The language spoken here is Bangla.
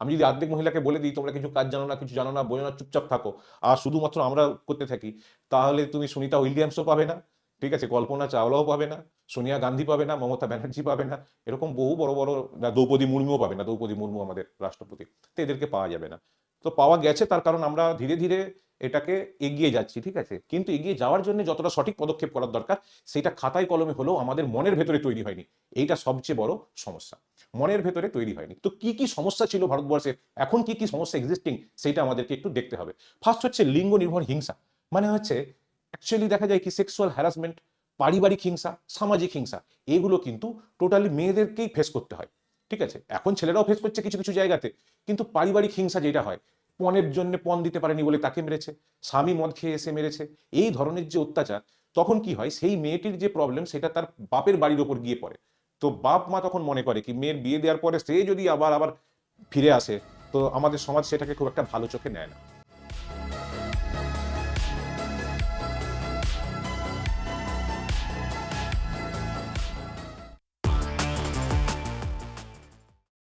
আমি যদি অর্ধেক মহিলাকে বলে দিই তোমরা কিছু কাজ জানো না, কিছু জানো না, বোঝো না, চুপচাপ থাকো, আর শুধুমাত্র আমরা করতে থাকি, তাহলে তুমি সুনিতা উইলিয়ামসও পাবে না, ঠিক আছে, কল্পনা চাওলাও পাবে না, সোনিয়া গান্ধী পাবে না, মমতা ব্যানার্জি পাবে না, এরকম বহু বড় বড়, না, দ্রৌপদী মুর্মুও পাবে না, দ্রৌপদী মুর্মু আমাদের রাষ্ট্রপতি, তো এদেরকে পাওয়া যাবে না। তো পাওয়া গেছে তার কারণ আমরা ধীরে ধীরে এটাকে এগিয়ে যাচ্ছি, ঠিক আছে, কিন্তু এগিয়ে যাওয়ার জন্য যতটা সঠিক পদক্ষেপ করার দরকার সেটা খাতায় কলমে হলেও আমাদের মনের ভেতরে তৈরি হয়নি। এইটা সবচেয়ে বড় সমস্যা, মনের ভেতরে তৈরি হয়নি। তো কি কি সমস্যা ছিল ভারতবর্ষে, এখন কি কি সমস্যা এক্সিস্টিং, সেটা আমাদেরকে একটু দেখতে হবে। ফার্স্ট হচ্ছে লিঙ্গ নির্ভর হিংসা, মানে হচ্ছে অ্যাকচুয়ালি দেখা যায় কি সেক্সুয়াল হ্যারাসমেন্ট, পারিবারিক হিংসা, সামাজিক হিংসা, এগুলো কিন্তু টোটালি মেয়েদেরকেই ফেস করতে হয়, ঠিক আছে, এখন ছেলেরাও ফেস করছে কিছু কিছু জায়গাতে, কিন্তু পারিবারিক হিংসা যেটা হয়, পণের জন্য পণ দিতে পারেনি বলে তাকে মেরেছে, স্বামী মদ খেয়ে এসে মেরেছে, এই ধরনের যে অত্যাচার, তখন কি হয় সেই মেয়েটির যে প্রবলেম সেটা তার বাপের বাড়ির ওপর গিয়ে পড়ে। তো বাপ মা তখন মনে করে কি মেয়ের বিয়ে দেওয়ার পরে সে যদি আবার আবার ফিরে আসে, তো আমাদের সমাজ সেটাকে খুব একটা ভালো চোখে নেয় না।